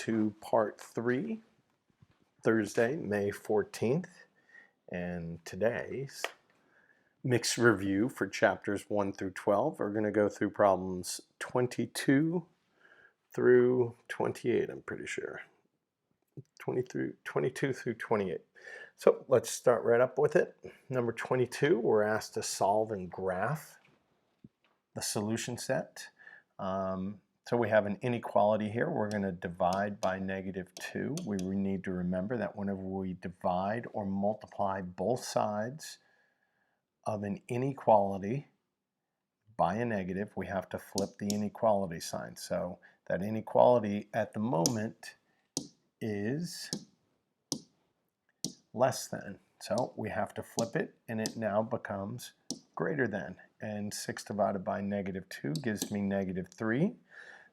to part 3, Thursday, May 14th, and today's mixed review for chapters 1 through 12. We're going to go through problems 22 through 28, I'm pretty sure. 22 through 28. So let's start right up with it. Number 22, we're asked to solve and graph the solution set. So we have an inequality here. We're going to divide by -2. We need to remember that whenever we divide or multiply both sides of an inequality by a negative, we have to flip the inequality sign. So that inequality at the moment is less than. So we have to flip it, and it now becomes greater than. And 6 divided by -2 gives me -3.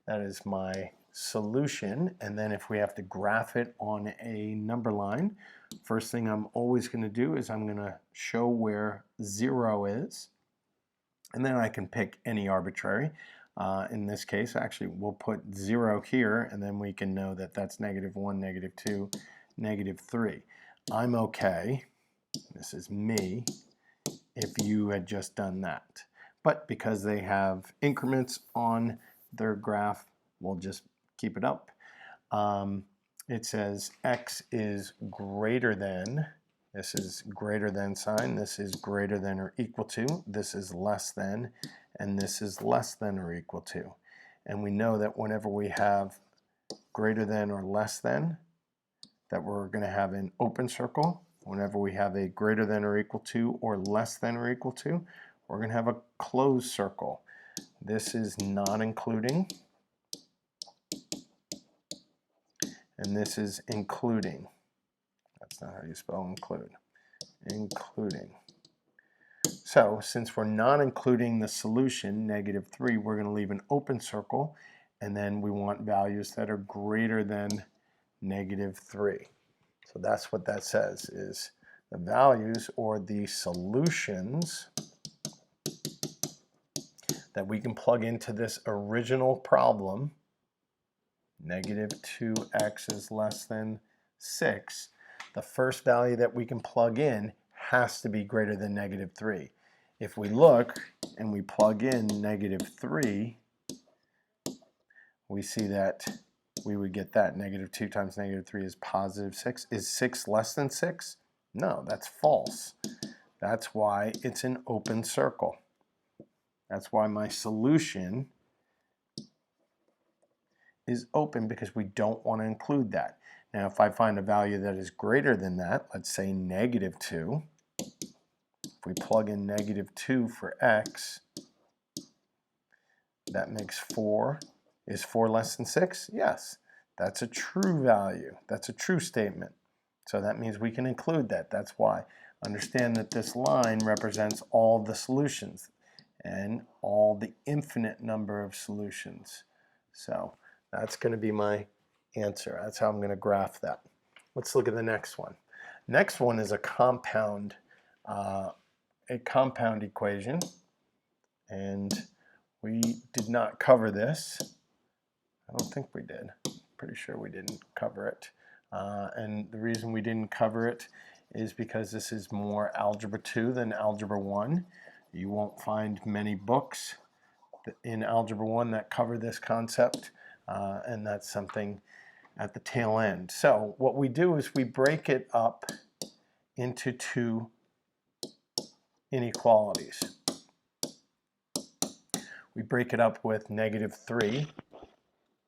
That is my solution. And then if we have to graph it on a number line, first thing I'm always going to do is I'm going to show where 0 is. And then I can pick any arbitrary. In this case, actually, we'll put 0 here, and then we can know that that's -1, -2, -3. I'm okay, this is me, if you had just done that. But because they have increments on their graph, we'll just keep it up. It says x is greater than, this is greater than sign, this is greater than or equal to, this is less than, and this is less than or equal to. And we know that whenever we have greater than or less than, that we're going to have an open circle. Whenever we have a greater than or equal to or less than or equal to, we're going to have a closed circle. This is not including, and this is including. That's not how you spell include. Including. So since we're not including the solution, -3, we're going to leave an open circle, and then we want values that are greater than -3. So that's what that says, is the values or the solutions that we can plug into this original problem, -2x is less than 6, the first value that we can plug in has to be greater than -3. If we look and we plug in -3, we see that we would get that -2 times -3 is +6. Is 6 less than 6? No, that's false. That's why it's an open circle. That's why my solution is open, because we don't want to include that. Now, if I find a value that is greater than that, let's say -2, if we plug in -2 for x, that makes 4. Is 4 less than 6? Yes, that's a true value. That's a true statement. So that means we can include that. That's why. Understand that this line represents all the solutions and all the infinite number of solutions. So that's going to be my answer. That's how I'm going to graph that. Let's look at the next one. Next one is a compound equation, and we did not cover this. I don't think we did. Pretty sure we didn't cover it. And the reason we didn't cover it is because this is more Algebra 2 than Algebra 1. You won't find many books in Algebra 1 that cover this concept, and that's something at the tail end. So what we do is we break it up into 2 inequalities. We break it up with -3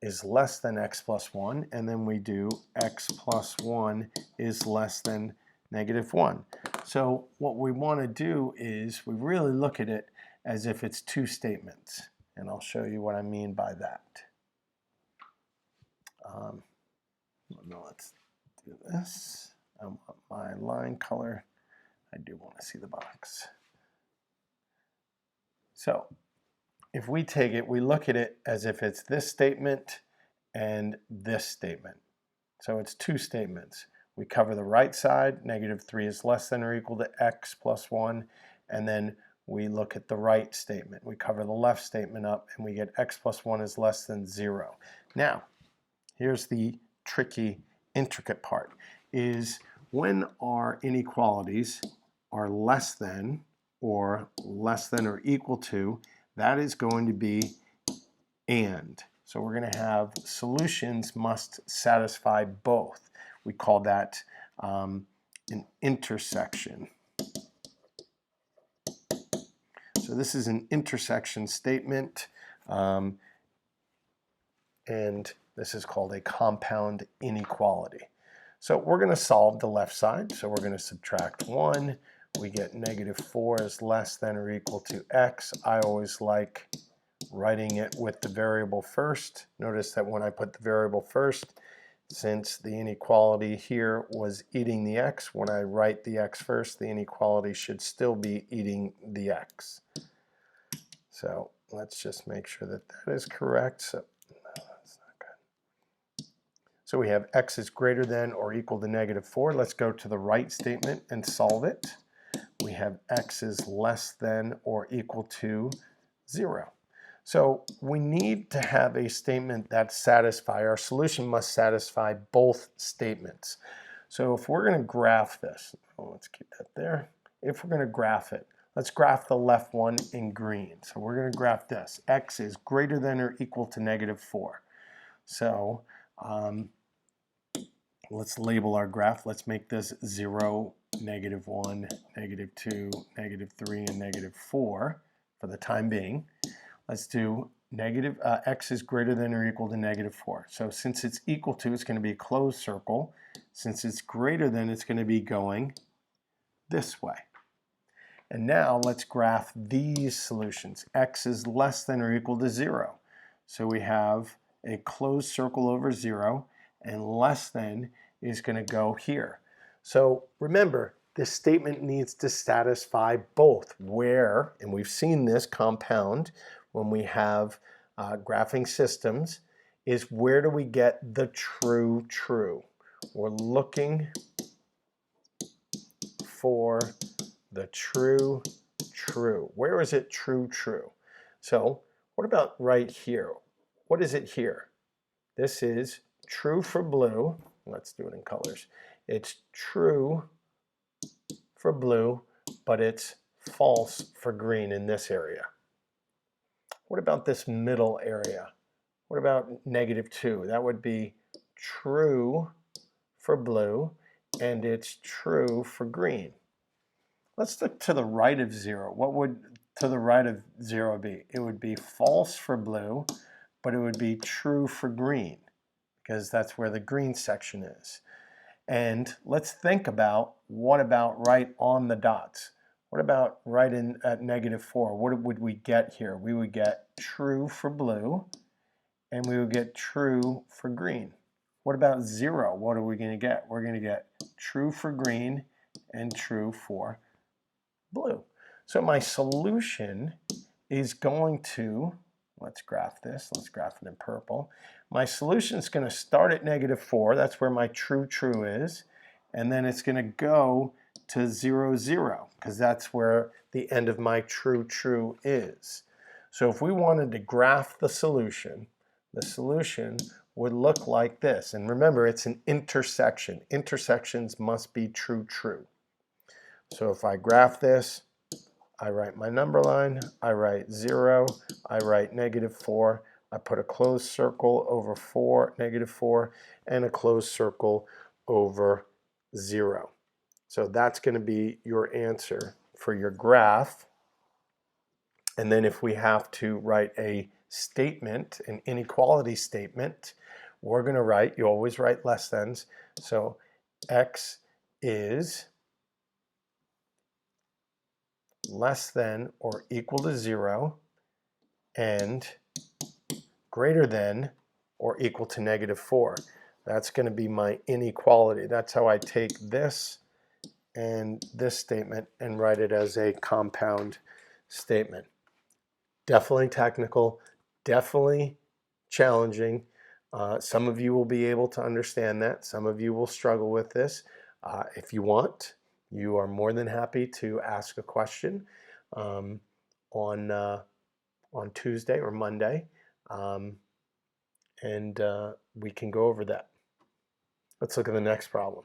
is less than x plus 1, and then we do x plus 1 is less than -1. So what we want to do is we really look at it as if it's 2 statements, and I'll show you what I mean by that. Let's do this. I want my line color. I do want to see the box. So if we take it, we look at it as if it's this statement and this statement. So it's 2 statements. We cover the right side, -3 is less than or equal to x plus 1, and then we look at the right statement. We cover the left statement up, and we get x plus 1 is less than 0. Now, here's the tricky, intricate part, is when our inequalities are less than or equal to, that is going to be and. So we're going to have solutions must satisfy both. We call that an intersection. So this is an intersection statement, and this is called a compound inequality. So we're going to solve the left side. So we're going to subtract 1. We get -4 is less than or equal to x. I always like writing it with the variable first. Notice that when I put the variable first, since the inequality here was eating the x, when I write the x first, the inequality should still be eating the x. So let's just make sure that that is correct. So, no, that's not good. So we have x is greater than or equal to -4. Let's go to the right statement and solve it. We have x is less than or equal to 0. So we need to have a statement that satisfies, our solution must satisfy both statements. So if we're going to graph this, let's keep that there. If we're going to graph it, let's graph the left one in green. So we're going to graph this. X is greater than or equal to -4. So let's label our graph. Let's make this 0, -1, -2, -3, and -4 for the time being. Let's do x is greater than or equal to -4. So since it's equal to, it's going to be a closed circle. Since it's greater than, it's going to be going this way. And now let's graph these solutions. X is less than or equal to 0. So we have a closed circle over 0, and less than is going to go here. So remember, this statement needs to satisfy both. Where, and we've seen this compound when we have graphing systems, is where do we get the true? We're looking for the true. Where is it true? So what about right here? What is it here? This is true for blue. Let's do it in colors. It's true for blue, but it's false for green in this area. What about this middle area? What about -2? That would be true for blue, and it's true for green. Let's look to the right of 0. What would to the right of 0 be? It would be false for blue, but it would be true for green, because that's where the green section is. And let's think about, what about right on the dots? What about right in at -4? What would we get here? We would get true for blue, and we would get true for green. What about 0? What are we going to get? We're going to get true for green and true for blue. So my solution is going to, let's graph this. Let's graph it in purple. My solution is going to start at -4. That's where my true is. And then it's going to go to 0, 0, because that's where the end of my true is. So if we wanted to graph the solution would look like this. And remember, it's an intersection. Intersections must be true. So if I graph this, I write my number line, I write 0, I write -4, I put a closed circle over -4, and a closed circle over 0. So that's going to be your answer for your graph. And then if we have to write a statement, an inequality statement, we're going to write, you always write less thans. So x is less than or equal to 0 and greater than or equal to -4. That's going to be my inequality. That's how I take this and this statement and write it as a compound statement. Definitely technical, definitely challenging. Some of you will be able to understand that. Some of you will struggle with this. If you want, you are more than happy to ask a question on Tuesday or Monday, and we can go over that. Let's look at the next problem.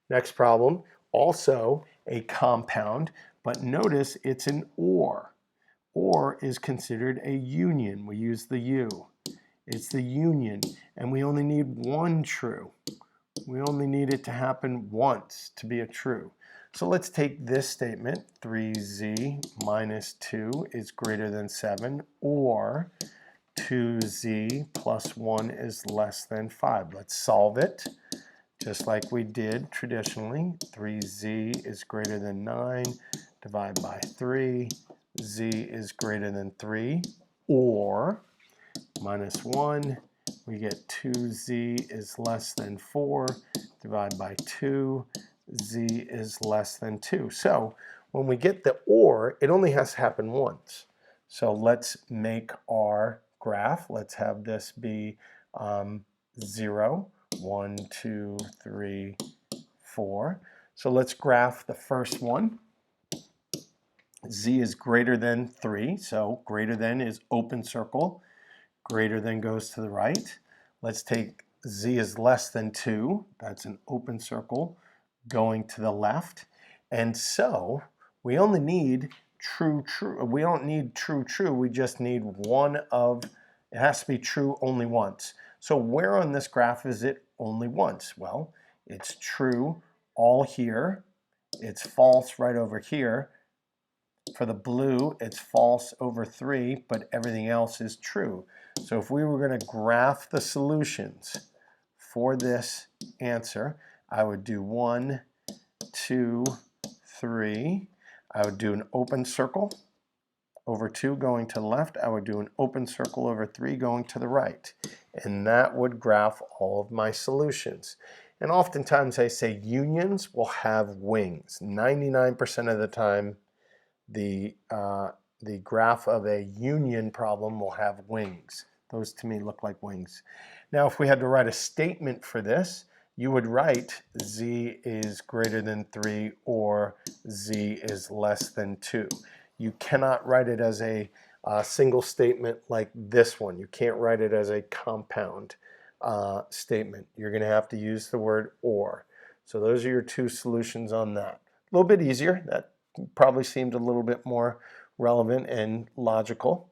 Next problem, also a compound, but notice it's an OR. OR is considered a union. We use the U. It's the union, and we only need one true. We only need it to happen once to be a true. So let's take this statement, 3z minus 2 is greater than 7, or 2z plus 1 is less than 5. Let's solve it just like we did traditionally. 3z is greater than 9, divide by 3. Z is greater than 3, or minus 1. We get 2z is less than 4, divide by 2. Z is less than 2. So when we get the OR, it only has to happen once. So let's make our graph. Let's have this be 0, 1, 2, 3, 4. So let's graph the first one. Z is greater than 3, so greater than is open circle. Greater than goes to the right. Let's take z is less than 2. That's an open circle going to the left. And so we only need true, true. We don't need true, true. We just need one of, it has to be true only once. So where on this graph is it only once? Well, it's true all here. It's false right over here. For the blue, it's false over 3, but everything else is true. So if we were going to graph the solutions for this answer, I would do 1, 2, 3. I would do an open circle over 2 going to the left. I would do an open circle over 3 going to the right. And that would graph all of my solutions. And oftentimes I say unions will have wings. 99% of the time, the graph of a union problem will have wings. Those to me look like wings. Now if we had to write a statement for this, you would write z is greater than 3 or z is less than 2. You cannot write it as a single statement like this one. You can't write it as a compound statement. You're going to have to use the word or. So those are your two solutions on that. A little bit easier. That probably seemed a little bit more relevant and logical.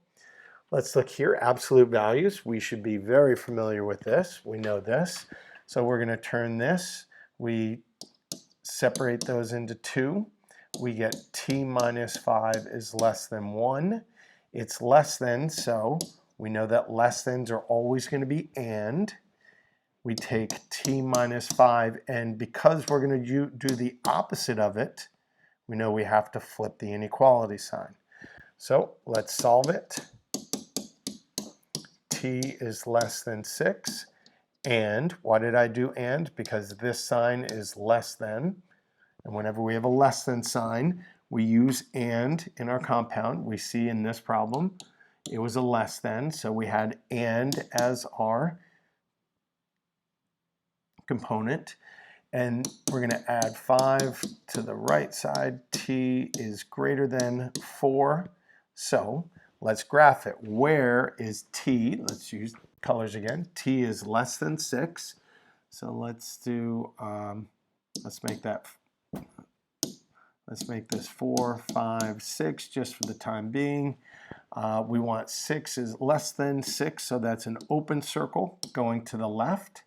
Let's look here, absolute values. We should be very familiar with this. We know this. So we're going to turn this. We separate those into 2. We get t minus 5 is less than 1. It's less than, so we know that less thans are always going to be and. We take t minus 5, and because we're going to do the opposite of it, we know we have to flip the inequality sign. So let's solve it. T is less than 6. And why did I do and? Because this sign is less than. And whenever we have a less than sign, we use and in our compound. We see in this problem, it was a less than. So we had and as our component. And we're going to add 5 to the right side. T is greater than 4. So let's graph it. Where is T? Let's use colors again. T is less than 6. So let's do, let's make this 4, 5, 6 just for the time being. We want 6 is less than 6, so that's an open circle going to the left.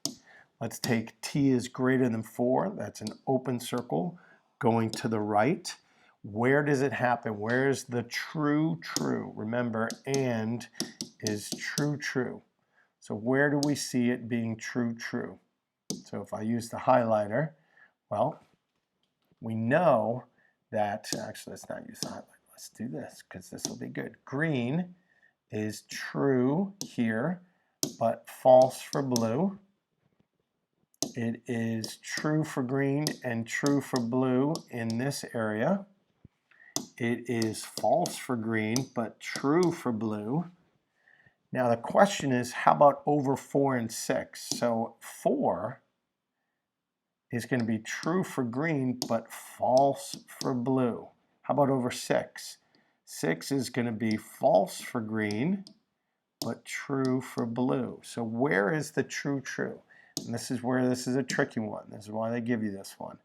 Let's take t is greater than 4. That's an open circle going to the right. Where does it happen? Where's the true, true? Remember, and is true, true. So where do we see it being true, true? So if I use the highlighter, well, we know that, actually let's not use the highlighter. Let's do this because this will be good. Green is true here, but false for blue. It is true for green and true for blue in this area. It is false for green, but true for blue. Now the question is, how about over 4 and 6? So 4 is going to be true for green, but false for blue. How about over 6? 6 is going to be false for green, but true for blue. So where is the true, true? And this is where this is a tricky one. This is why they give you this one.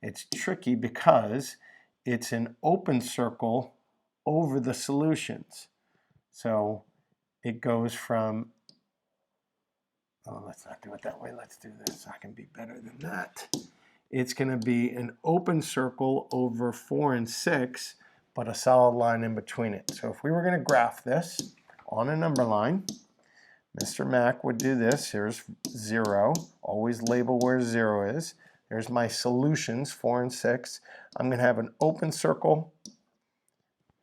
It's tricky because it's an open circle over the solutions. So it goes from, oh, let's not do it that way. Let's do this. I can be better than that. It's going to be an open circle over 4 and 6, but a solid line in between it. So if we were going to graph this on a number line, Mr. Mac would do this. Here's 0. Always label where 0 is. There's my solutions, 4 and 6. I'm going to have an open circle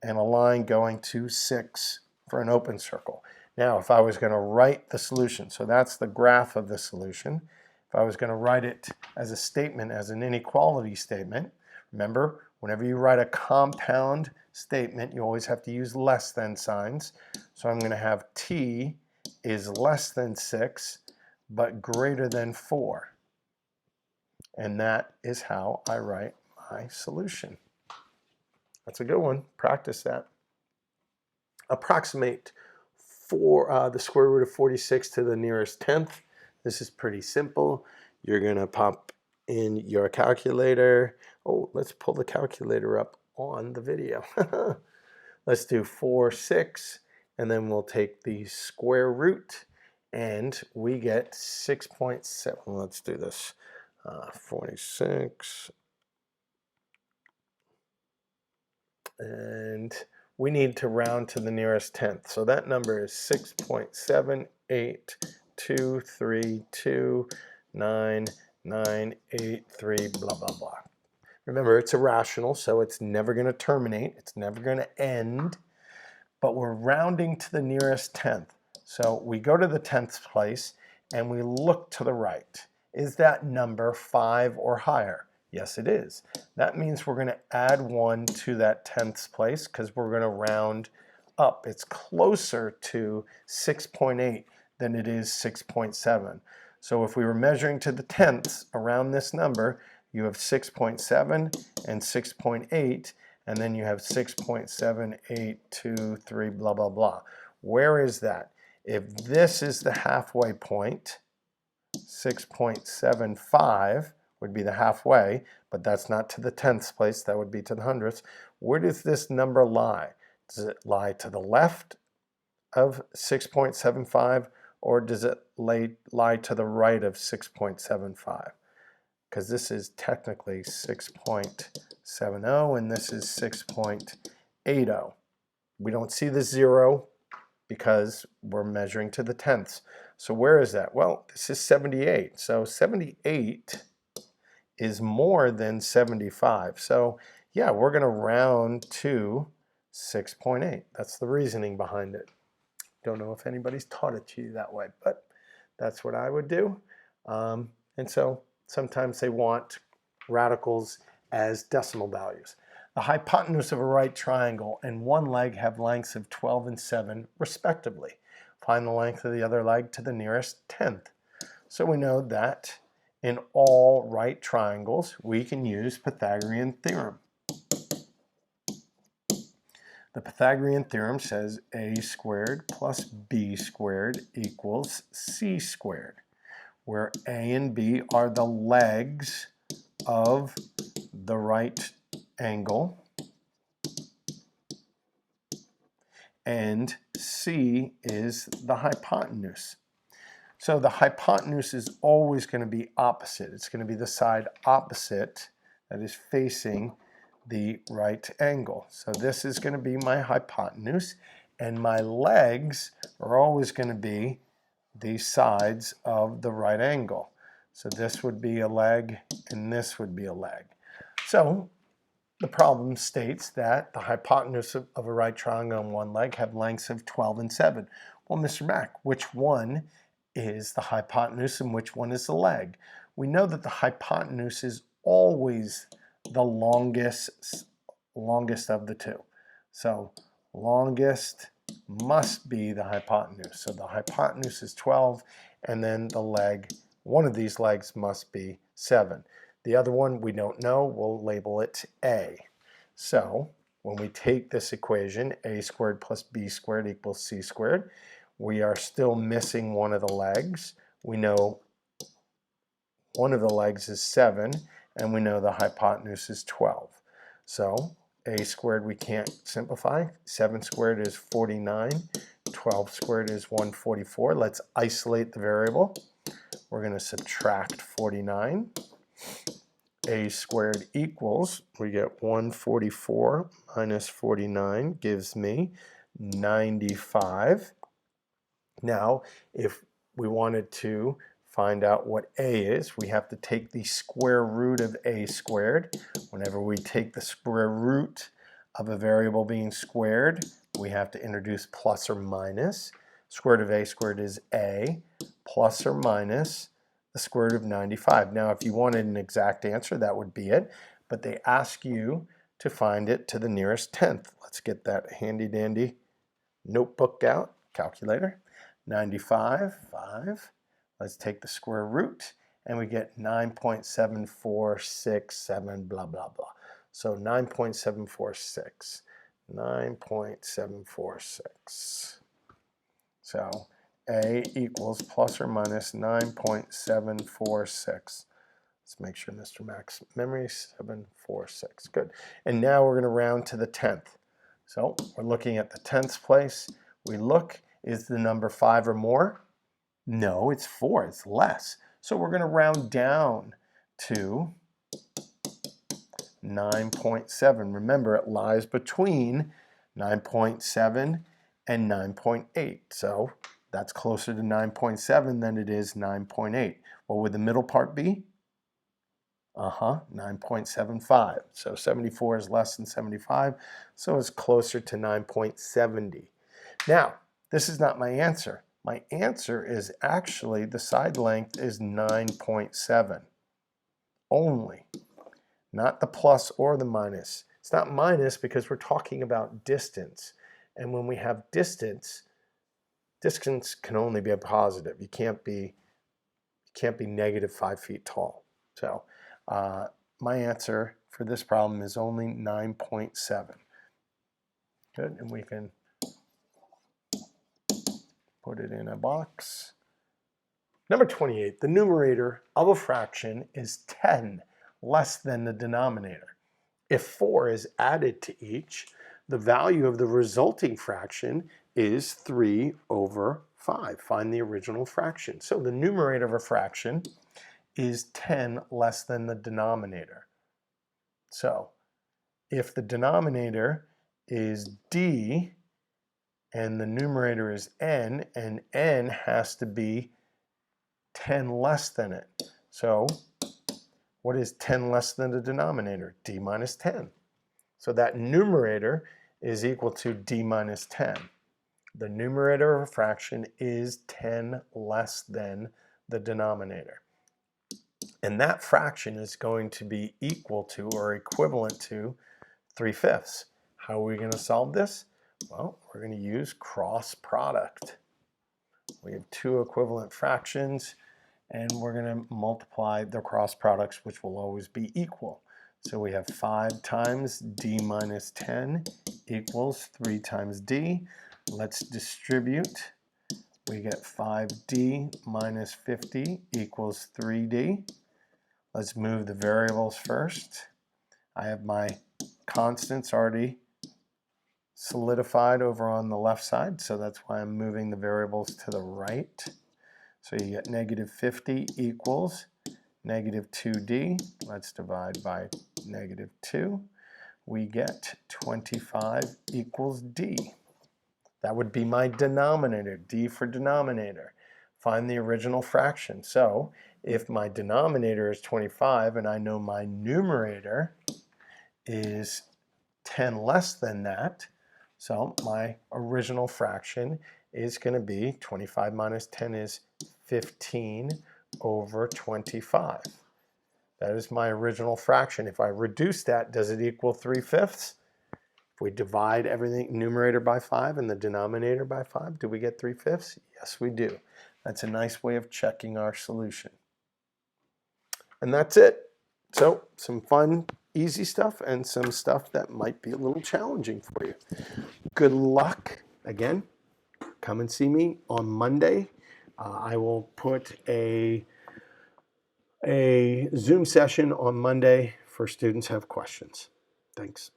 and a line going to 6 for an open circle. Now, if I was going to write the solution, so that's the graph of the solution. If I was going to write it as a statement, as an inequality statement, remember, whenever you write a compound statement, you always have to use less than signs. So I'm going to have t is less than 6, but greater than 4. And that is how I write my solution. That's a good one. Practice that. Approximate the square root of 46 to the nearest tenth. This is pretty simple. You're going to pop in your calculator. Oh, let's pull the calculator up on the video. Let's do 4, 6, and then we'll take the square root, and we get 6.7. Let's do this. 46. And we need to round to the nearest tenth. So that number is 6.782399983, blah, blah, blah. Remember, it's irrational, so it's never going to terminate. It's never going to end. But we're rounding to the nearest tenth. So we go to the tenth place, and we look to the right. Is that number 5 or higher? Yes, it is. That means we're going to add 1 to that tenths place because we're going to round up. It's closer to 6.8 than it is 6.7. So if we were measuring to the tenths around this number, you have 6.7 and 6.8, and then you have 6.7823, blah, blah, blah. Where is that? If this is the halfway point, 6.75 would be the halfway, but that's not to the tenths place, that would be to the hundredths. Where does this number lie? Does it lie to the left of 6.75, or does it lie to the right of 6.75? Because this is technically 6.70 and this is 6.80. We don't see the 0 because we're measuring to the tenths. So where is that? Well, this is 78. So 78 is more than 75. So yeah, we're going to round to 6.8. That's the reasoning behind it. Don't know if anybody's taught it to you that way, but that's what I would do. And so sometimes they want radicals as decimal values. The hypotenuse of a right triangle and one leg have lengths of 12 and 7 respectively. Find the length of the other leg to the nearest tenth. So we know that in all right triangles, we can use Pythagorean Theorem. The Pythagorean Theorem says a squared plus b squared equals c squared, where a and b are the legs of the right angle, and c is the hypotenuse. So the hypotenuse is always going to be opposite. It's going to be the side opposite that is facing the right angle. So this is going to be my hypotenuse, and my legs are always going to be the sides of the right angle. So this would be a leg, and this would be a leg. So the problem states that the hypotenuse of a right triangle and one leg have lengths of 12 and 7. Well, Mr. Mack, which one is the hypotenuse and which one is the leg? We know that the hypotenuse is always the longest of the two. So longest must be the hypotenuse. So the hypotenuse is 12, and then the leg, one of these legs must be 7. The other one we don't know, we'll label it A. So when we take this equation, a squared plus b squared equals c squared, we are still missing one of the legs. We know one of the legs is 7, and we know the hypotenuse is 12. So a squared we can't simplify. 7 squared is 49. 12 squared is 144. Let's isolate the variable. We're going to subtract 49. A squared equals, we get 144 minus 49 gives me 95. Now, if we wanted to find out what a is, we have to take the square root of a squared. Whenever we take the square root of a variable being squared, we have to introduce plus or minus. Square root of a squared is a, plus or minus the square root of 95. Now, if you wanted an exact answer, that would be it, but they ask you to find it to the nearest tenth. Let's get that handy dandy notebook out, calculator. 95, 5. Let's take the square root, and we get 9.7467, blah, blah, blah. So 9.746. 9.746. So a equals plus or minus 9.746. Let's make sure Mr. Max memory 746. Good. And now we're going to round to the 10th. So we're looking at the 10th place. We look, is the number 5 or more? No, it's 4. It's less. So we're going to round down to 9.7. Remember, it lies between 9.7 and 9.8. So that's closer to 9.7 than it is 9.8. What would the middle part be? 9.75. So 74 is less than 75, so it's closer to 9.70. Now, this is not my answer. My answer is actually the side length is 9.7 only, not the plus or the minus. It's not minus because we're talking about distance. And when we have distance can only be a positive. You can't be negative 5 feet tall. So my answer for this problem is only 9.7. Good, and we can put it in a box. Number 28, the numerator of a fraction is 10 less than the denominator. If 4 is added to each, the value of the resulting fraction is 3 over 5. Find the original fraction. So the numerator of a fraction is 10 less than the denominator. So if the denominator is d and the numerator is n, and n has to be 10 less than it. So what is 10 less than the denominator? D minus 10. So that numerator is equal to d minus 10. The numerator of a fraction is 10 less than the denominator. And that fraction is going to be equal to or equivalent to 3/5. How are we going to solve this? Well, we're going to use cross product. We have two equivalent fractions, and we're going to multiply the cross products, which will always be equal. So we have 5 times d minus 10 equals 3 times d. Let's distribute. We get 5d minus 50 equals 3d. Let's move the variables first. I have my constants already solidified over on the left side, so that's why I'm moving the variables to the right. So you get negative 50 equals negative 2d. Let's divide by negative 2. We get 25 equals d. That would be my denominator, d for denominator. Find the original fraction. So if my denominator is 25 and I know my numerator is 10 less than that, so my original fraction is going to be 25 minus 10 is 15 over 25. That is my original fraction. If I reduce that, does it equal 3/5? If we divide everything, numerator by 5 and the denominator by 5, do we get 3/5? Yes, we do. That's a nice way of checking our solution. And that's it. So some fun, easy stuff and some stuff that might be a little challenging for you. Good luck. Again, come and see me on Monday. I will put a a Zoom session on Monday for students who have questions. Thanks.